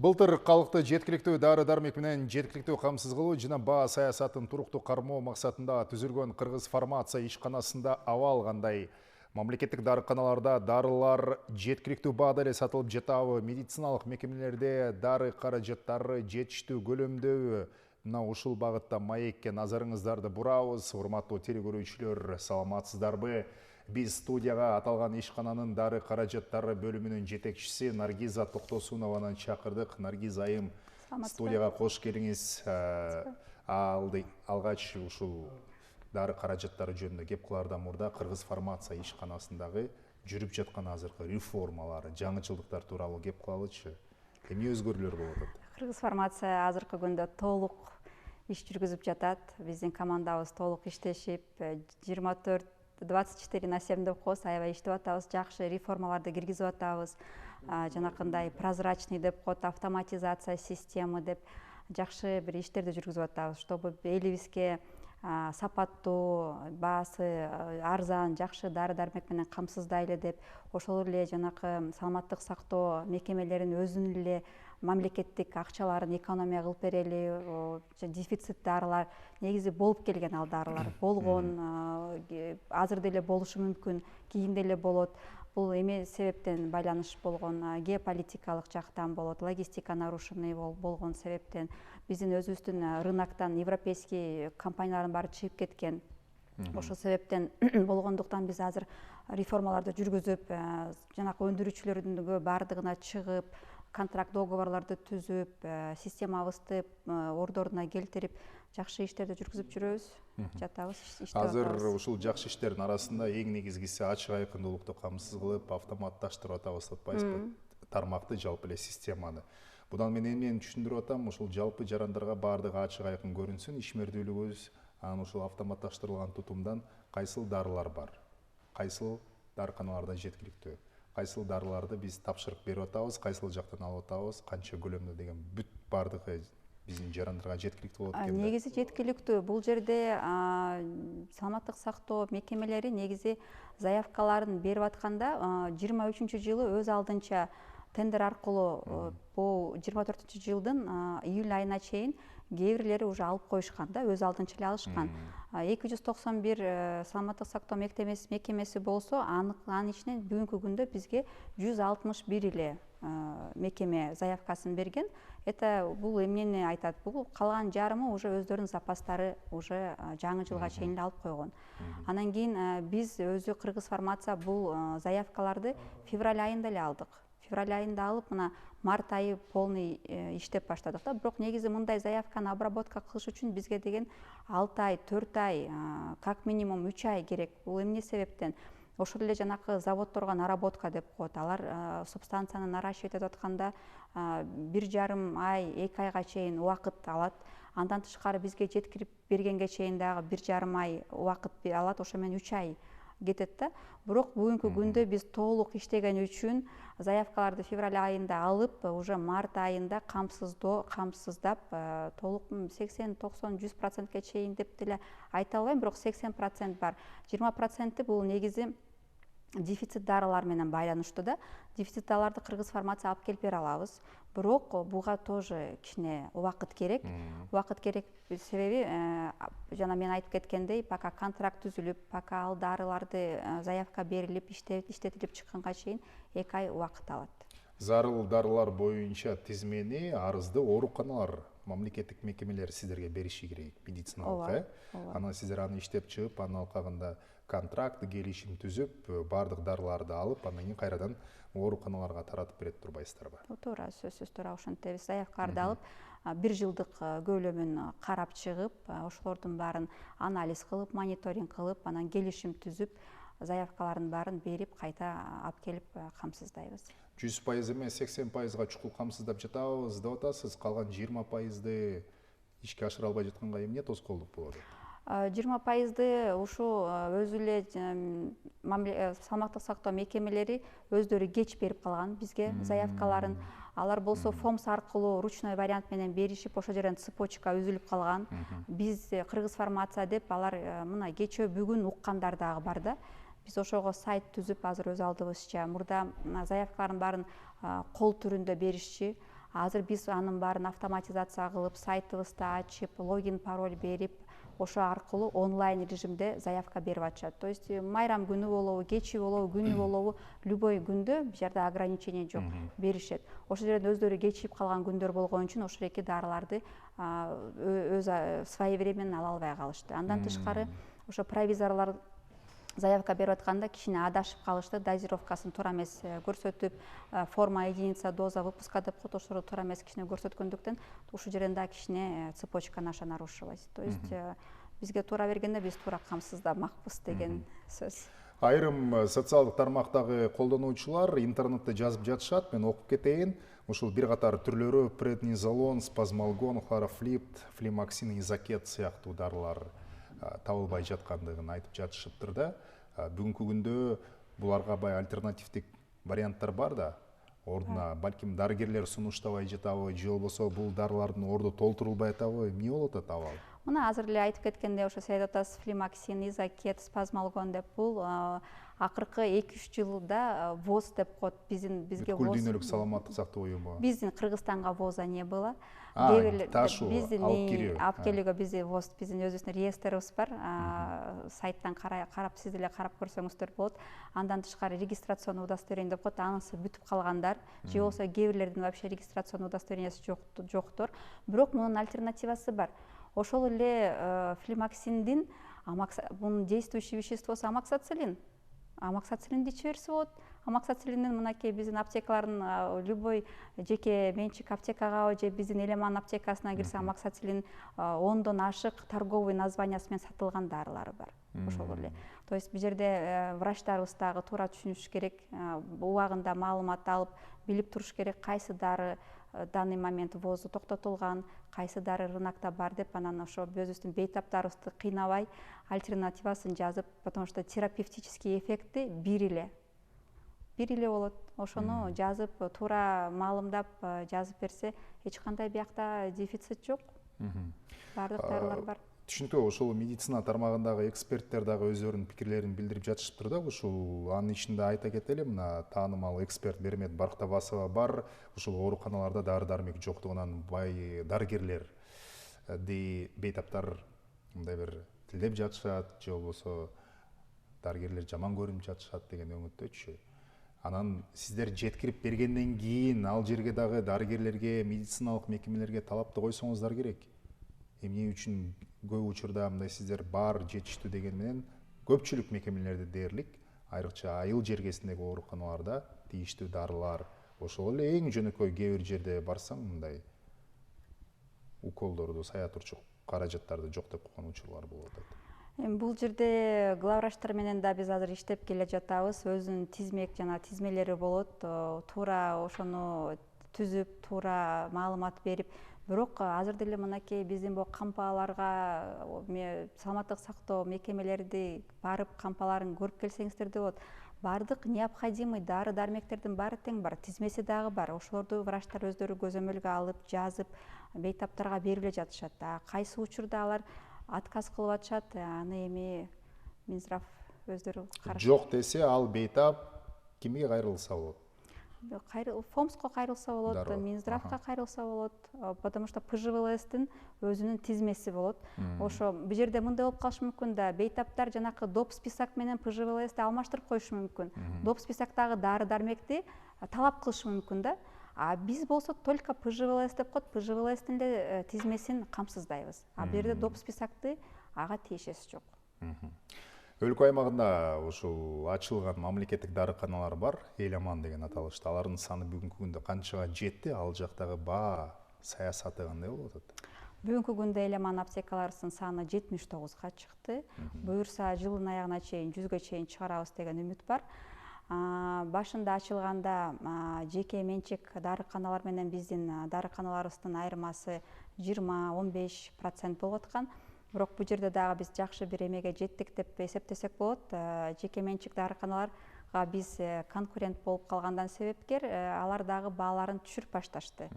Былтыр халықты жеткиликтүү дары-дармек менен жеткиликтүү камсыз кылуу жана баа саясатын туруктуу кармоо максатында түзүлгөн Кыргыз фармация ишканасында абал кандай? Мамлекеттик дарыканаларда дарылар жеткиликтүү баада эле сатылып жатабы? Медициналык мекемелерде дары каражаттары жетиштүү көлөмдөбү? Мына ушул багытта маекке назарыңыздарды бурабыз. Урматтуу телекөрүүчүлөр, саламатсыздарбы? Биз студияга аталган ишкананын дары каражаттары бөлүмүнүн жетекчиси Наргиза Токтосунованы чакырдык. Наргиза айым, студияга кош келиңиз. Алгач ушул дары каражаттары жөнүндө кеп кылаардан мурда Кыргыз фармация ишканасындагы жүрүп жаткан азыркы реформалары, жаңычылдыктар тууралуу кеп кылалычы. Эмне өзгөрүүлөр болуп атат? Кыргыз фармация азыркы күндө толук иш жүргүзүп жатат. Биздин командабыз толук иштешип, 24/7 деп коебуз, аябай иштеп атабыз, жакшы реформаларды киргизип атабыз. Жанакындай прозрачный деп коет, автоматизация система деп жакшы бир иштерди жүргүзүп атабыз, чтобы элибизге сапаттуу, баасы арзан, жакшы дары-дармек менен камсыздайлы деп, ошол эле жанакы саламаттык сактоо мекемелеринин өзүнүн эле мамлекеттик акчаларын экономия кылып берели. Дефицит дарылар негизи болуп келген, ал дарылар болгон, азыр деле болушу мүмкүн, кийин деле болот. Бул эме себептен байланыш болгон, геополитикалык жактан болот, логистика нарушений болгон себептен, биздин өзүбүздүн рыноктон европейский компаниялардын баары чыгып кеткен. Ошол себептен болгондуктан биз азыр реформаларды жүргүзүп, жанакы өндүрүүчүлөрдүн баардыгына чыгып, контракт договорларды түзүп, системабызды ордоруна келтирип, жакшы иштерди жүргүзүп жүрөбүз, жатабыз, иштеп атабыз. Азыр ушул жакшы иштердин арасында эң негизгиси ачык айкындуулукту камсыз кылып, автоматташтырып атабыз деп атпайсызбы? Тармакты, жалпы эле системаны. Будан мен эмнени түшүндүрүп атам, ушул жалпы жарандарга баардыгы ачык айкын көрүнсүн, ишмердүүлүгүбүз, анан ушул автоматташтырылган тутумдан кайсыл дарылар бар, кайсыл дарыканаларда жеткиликтүү, кайсыл дарыларды биз тапшырык берип атабыз, кайсыл жактан алып атабыз, канча көлөмдө деген бүт баардыгы биздин жарандарга жеткиликтүү болот экен. Негизи жеткиликтүү. Бул жерде саламаттык сактоо мекемелери негизи заявкаларын берип атканда 23-жылы өз алдынча тендер аркылуу бул 24-жылдын июль айына чейин кээ бирлери уже алып коюшкан да, өз алдынча эле алышкан. 291 саламаттык сактоо мекемеси болсо, анын ичинен бүгүнкү күндө бизге 161 эле мекеме заявкасын берген. Это бул эмнени айтат? Бул калган жарымы уже өздөрүнүн запастары уже жаңы жылга чейин алып койгон. Анан кийин биз өзү Кыргыз фармация бул заявкаларды февраль айында эле алдык. Февраль айында алып, мына март айы полный иштеп баштадык да. Бирок негизи мындай заявканы обработка кылыш үчүн бизге деген 6 ай, 4 ай, как минимум 3 ай керек. Бул эмне себептен? Ошол эле жанакы заводдорго наработка деп коет. Алар субстанцияны наращивать этип атканда 1,5 ай, 2 айга чейин убакыт алат. Андан тышкары бизге жеткирип бергенге чейин дагы 1,5 ай убакыт алат. Ошо менен 3 ай кетет да. Бирок бүгүнкү күндө биз толук иштеген үчүн заявкаларды февраль айында алып, уже март айында камсыздап, толук 80, 90, 100%ке чейин деп деле айта албайм, бирок 80% бар. 20% бул негизи дефицит дарылар менен байланыштуу да. Дефицит дарыларды Кыргыз фармация алып келип бере алабыз. Бирок буга тоже кичине убакыт керек. Убакыт керек себеби жана мен айтып кеткендей, пока контракт түзүлүп, пока ал дарыларды заявка берилип, иштетилип чыкканга чейин 2 ай убакыт алат. Зарыл дарылар боюнча тизмени арызды ооруканалар, мамлекеттик мекемелер сиздерге бериши керек, медициналык, Анан сиздер аны иштеп чыгып, анын алкагында контракт, келишим түзүп, баардык дарыларды алып, андан кийин кайрадан ооруканаларга таратып берет турбайсыздарбы? Туура, сөзсүз туура ошентебиз. Заявкаларды алып, 1 жылдык көлөмүн карап чыгып, ошолордун баарын анализ кылып, мониторинг кылып, анан келишим түзүп, заявкалардын баарын берип, кайта алып келип камсыздайбыз. 100% эмес, 80%га чукул камсыздап жатабыз деп атасыз. Калган 20%ды ишке ашыра албай жатканга эмне тоскоолдук болот? 20%ды ушу өзү эле саламаттык сактоо мекемелери өздөрү кеч берип калган бизге заявкаларын. Алар болсо ФОМС аркылуу ручной вариант менен беришип, ошол жерден цепочка үзүлүп калган. Биз Кыргыз фармация деп алар мына кечөө бүгүн уккандар дагы бар да. Биз ошого сайт түзүп, азыр өз алдыбызча мурда заявкалардын баарын кол түрүндө беришчи, Азыр биз анын баарын автоматизация кылып, сайтыбызды ачып, логин, пароль берип, ошо аркылуу онлайн режимде заявка берип атышат. То есть майрам күнү болобу, кечи болобу, күнү болобу, любой күндө бул жерде ограничение жок, беришет. Ошол жерде өздөрү кечигип калган күндөр болгон үчүн ошол эки дарыларды өз своевременно ала албай калышты. Андан тышкары ошо провизорлор заявка берип атканда кичине адашып калышты, дозировкасын туура эмес көрсөтүп, форма единица доза выпуска деп коет, ошол туура эмес кичине көрсөткөндүктөн ушул жерден да кичине цепочка наша нарушилась. То есть бизге туура бергенде биз туура камсыздамакпыз деген сөз. Айрым социалдык тармактагы колдонуучулар интернетте жазып жатышат, мен окуп кетейин. Ушул бир катар түрлөрү преднизолон, спазмалгон, хлорофлипт, флимаксин, изакет сыяктуу дарылар табылбай жаткандыгын айтып жатышыптыр да. Бүгүнкү күндө буларга бай альтернативдик варианттар бар да. Ордуна балким дарыгерлер сунуштабай жатабы, же болбосо бул дарылардын орду толтурулбай атабы, эмне болуп атат абал? Мына азыр эле айтып кеткендей, ошо сиз айтып атасыз, флимаксин, изакет, спазмалгон деп, бул акыркы 2-3 жылда ВОЗ деп коет, бизге Бүткүл дүйнөлүк саламаттык сактоо уюму. Биздин Кыргызстанга ВОЗа не было. Ташу алып келүүгө биздин ВОЗ, биздин өзүбүздүн реестрибиз бар. Сайттан карап сиз деле карап көрсөңүздөр болот. Андан тышкары регистрационный удостоверение деп коет, анысы бүтүп калгандар, же болбосо кээ бирлердин вообще регистрационный удостоверениясы жоктор. Бирок мунун альтернативасы бар. Ошол эле флимаксиндин бунун действующий веществосу амоксацилин. Амоксацилинди иче берсе болот. Амоксацилиндин мынакей биздин аптекалардын любой жеке менчик аптекага же биздин Элеман аптекасына кирсе, амоксацилин 10дон ашык торговый названиясы менен сатылган дарылары бар. Ошол эле. То есть бул жерде врачтарыбыз дагы туура түшүнүш керек, убагында маалымат алып, билип туруш керек, кайсы дары данный момент ВОЗу токтотулган, кайсы дары рынокто бар деп, анан ошо өзүбүздүн бейтаптарыбызды кыйнабай альтернативасын жазып, потому что терапевтический эффекти бир эле болот. Ошону жазып, туура маалымдап жазып берсе, эч кандай биякта дефицит жок. Бардык дарылар бар. Түшүнүктүү, ошол медицина тармагындагы эксперттер дагы өздөрүнүн пикирлерин билдирип жатышыптыр да. Ушул анын ичинде айта кетели, мына таанымал эксперт Бермет Барктабасова бар. Ушул ооруканаларда дары-дармек жоктугунан бай дарыгерлерди бейтаптар мындай бир тилдеп жатышат, же болбосо дарыгерлер жаман көрүнүп жатышат деген өңүттөчү. Анан сиздер жеткирип бергенден кийин ал жерге дагы дарыгерлерге, медициналык мекемелерге талапты койсоңуздар керек. Эмне үчүн көп учурда мындай сиздер бар, жетиштүү деген менен көпчүлүк мекемелерде дээрлик, айрыкча айыл жергесиндеги ооруканаларда тийиштүү дарылар, ошол эле эң жөнөкөй кээ бир жерде барсаң мындай уколдорду, саятурчу каражаттарды жок деп койгон учурлар болуп атат. Бул жерде главврачтар менен да биз азыр иштеп келе жатабыз. Өзүнүн тизмек жана тизмелери болот. Туура ошону түзүп, туура маалымат берип, бирок азыр деле мынакей биздин бул кампаларга, саламаттык сактоо мекемелерди барып кампаларын көрүп келсеңиздер де болот. Бардык необходимый дары-дармектердин баары тең бар, тизмеси дагы бар. Ошолорду врачтар өздөрү көзөмөлгө алып, жазып, бейтаптарга берип эле жатышат. Кайсы учурда алар отказ кылып атышат, аны эми Минздрав өздөрү караш. Жок десе, ал бейтап кимге кайрылса болот? ФОМСко кайрылса болот, Минздравга кайрылса болот, потому что ПЖВЛСтин өзүнүн тизмеси болот. Ошо бул жерде мындай болуп калышы мүмкүн да, бейтаптар жанакы доп список менен ПЖВЛСти алмаштырып коюшу мүмкүн. Доп списоктагы дары-дармекти талап кылышы мүмкүн да. А биз болсо только ПЖВЛС деп коет, ПЖВЛСтин эле тизмесин камсыздайбыз. А бул жерде доп списокты ага тиешеси жок. Өлкө аймагында ушул ачылган мамлекеттик дарыканалар бар, Элеман деген аталышты. Алардын саны бүгүнкү күндө канчага жетти? Ал жактагы баа саясаты кандай болуп атат? Бүгүнкү күндө Элеман аптекаларынын саны 79га чыкты. Буюрса жылдын аягына чейин 100гө чейин чыгарабыз деген үмүт бар. Башында ачылганда жеке менчик дарыканалар менен биздин дарыканаларыбыздын айырмасы 20-15% болуп аткан. Бирок бул жерде дагы биз жакшы бир эмеге жеттик деп эсептесек болот. Жеке менчик дарыканаларга биз конкурент болуп калгандан себепкер, алар дагы бааларын түшүрүп башташты.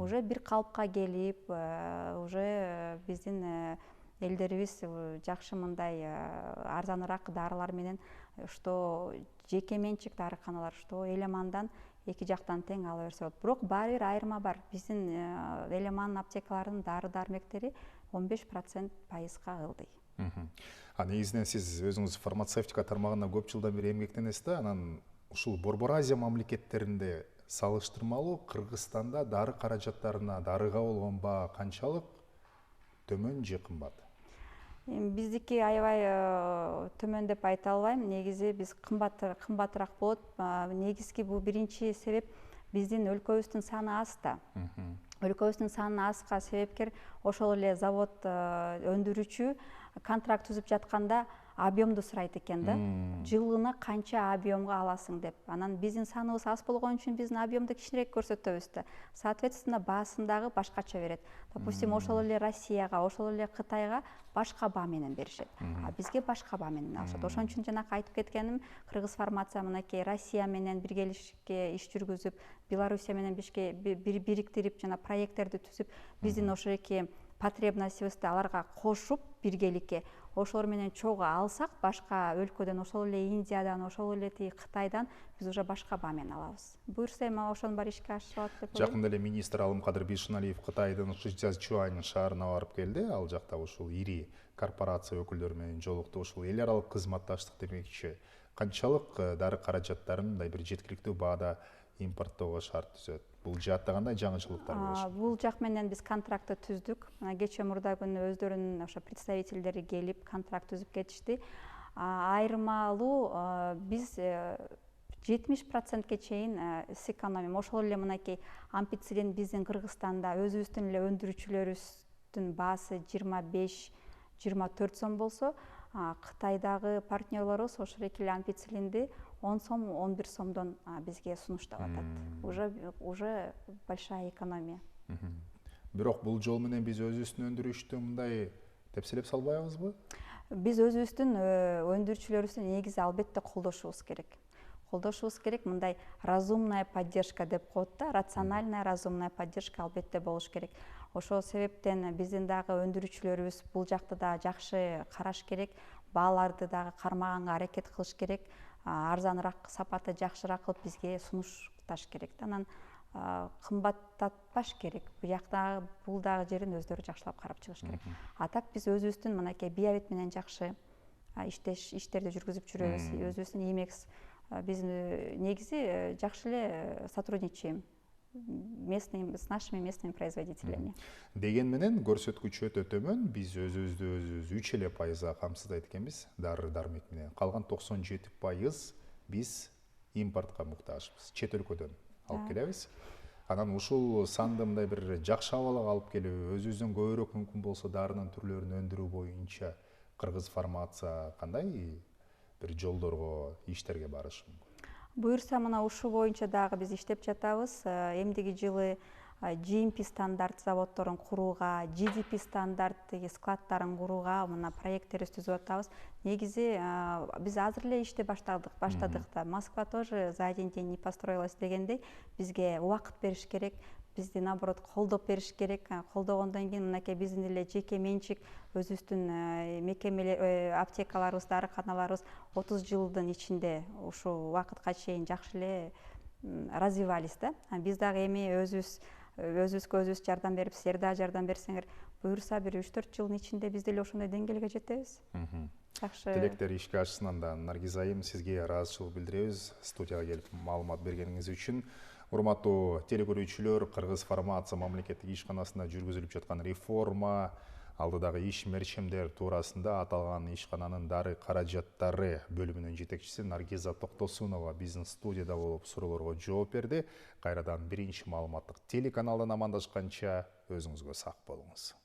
Уже бир калыпка келип, уже биздин элдерибиз жакшы мындай арзаныраак дарылар менен, что жеке менчик дарыканалар, что Элемандан эки жактан тең ала берсе болот. Бирок баары бир айырма бар. Биздин Элеман аптекаларынын дары дармектери 15% пайызга ылдый. Негизинен сиз өзүңүз фармацевтика тармагында көп жылдан бери эмгектенесиз да, анан ушул Борбор Азия мамлекеттеринде салыштырмалуу Кыргызстанда дары каражаттарына дарыга болгон баа канчалык төмөн же кымбат? Биздики аябай төмөн деп айта албайм. Негизи биз кымбатыраак болот. Негизги бул биринчи себеп биздин өлкөбүздүн саны аз да. Өлкөбүздүн саны азга себепкер ошол эле завод өндүрүүчү контракт түзүп жатканда объемду сурайт экен да. Жылына канча объемга аласың деп. Анан биздин саныбыз аз болгон үчүн биздин объемду кичинерээк көрсөтөбүз да. Соответственно, баасын дагы башкача берет. Допустим, ошол эле Россияга, ошол эле Кытайга башка баа менен беришет. А бизге башка баа менен алышат. Ошон үчүн жанакы айтып кеткеним, Кыргыз фармация мынакей Россия менен биргелешикке иш жүргүзүп, Белоруссия менен бириктирип, жана проекттерди түзүп, биздин ошол эки потребностьибизди аларга кошуп биргеликке ошолор менен чогуу алсак, башка өлкөдөн, ошол эле Индиядан, ошол эле Кытайдан биз уже башка баа менен алабыз. Буюрса эми ошонун баары ишке ашырылат деп ойлойм. Жакында эле министр Алымкадыр Бишеналиев Кытайдын Шицзячуань шаарына барып келди. Ал жакта ушул ири корпорация өкүлдөрү менен жолукту. Ушул эл аралык кызматташтык демекчи. Канчалык дары каражаттарын мындай бир жеткиликтүү баада импорттоого шарт түзөт? Бул жаатта кандай жаңычылыктар болушу? Бул жак менен биз контрактты түздүк. Кечээ мурда күнү өздөрүнүн ошо представительдери келип контракт түзүп кетишти. Айырмалуу биз 70%ке чейин сэкономим. Ошол эле мынакей ампицилин биздин Кыргызстанда өзүбүздүн эле өндүрүүчүлөрүбүздүн баасы 25-24 сом болсо, Кытайдагы партнерлорубуз ошол эки ампицилинди 10 сом, 11 сомдон бизге сунуштап атат. Уже большая экономия. Бирок бул жол менен биз өзүбүздүн өндүрүштү мындай тепселеп салбайбызбы? Биз өзүбүздүн өндүрүүчүлөрүбүздү негизи албетте колдошубуз керек. Мындай разумная поддержка деп коет да, рациональная разумная поддержка албетте болуш керек. Ошол себептен биздин дагы өндүрүүчүлөрүбүз бул жакты да жакшы караш керек, бааларды дагы кармаганга аракет кылыш керек, арзаныраак, сапаты жакшыраак кылып бизге сунушташ керек. Анан кымбаттатпаш керек. Бул дагы жерин өздөрү жакшылап карап чыгыш керек. А так биз өзүбүздүн мынакей Биовет менен жакшы иштерди жүргүзүп жүрөбүз. Өзүбүздүн Имекс биз негизи жакшы эле сотрудничаем с нашими местными производителями. Деген менен көрсөткүчү өтө төмөн. Биз өзүбүздү 3% камсыздайт экенбиз дары дармек менен. Калган 97% биз импортко муктажбыз. Чет өлкөдөн алып келебиз. Анан ушул санды мындай бир жакшы абалга алып келүү, өзүбүздөн көбүрөөк мүмкүн болсо дарынын түрлөрүн өндүрүү боюнча Кыргыз фармация кандай бир жолдорго, иштерге барышы мүмкүн? Буюрса, мына ушул боюнча дагы биз иштеп жатабыз. Эмдиги жылы GMP стандарт заводдорун курууга, GDP стандарт складдарын курууга мына проекттерибизди түзүп атабыз. Негизи биз азыр эле ишти баштадык да. Москва тоже за один день не построилась дегендей, бизге убакыт бериш керек. Бизди наоборот колдоп бериш керек. Колдогондон кийин мынакей биздин эле жеке менчик өзүбүздүн мекемелер, аптекаларыбыз, дарыканаларыбыз 30 жылдын ичинде ушул убакытка чейин жакшы эле развивались да. Биз дагы эми өзүбүзгө өзүбүз жардам берип, силер дагы жардам берсеңер, буюрса бир 3-4 жылдын ичинде биз деле ошондой деңгээлге жетебиз. Жакшы. Тилектер ишке ашсын. Наргиз айым, сизге ыраазычылык билдиребиз студияга келип маалымат бергениңиз үчүн. Урматтуу телекөрүүчүлөр, Кыргыз фармация мамлекеттик ишканасында жүргүзүлүп жаткан реформа, алдыдагы иш мерчемдер туурасында аталган ишкананын дары каражаттары бөлүмүнүн жетекчиси Наргиза Токтосунова биздин студияда болуп суроолорго жооп берди. Кайрадан биринчи маалыматтык телеканалдан амандашканча өзүңүзгө сак болуңуз.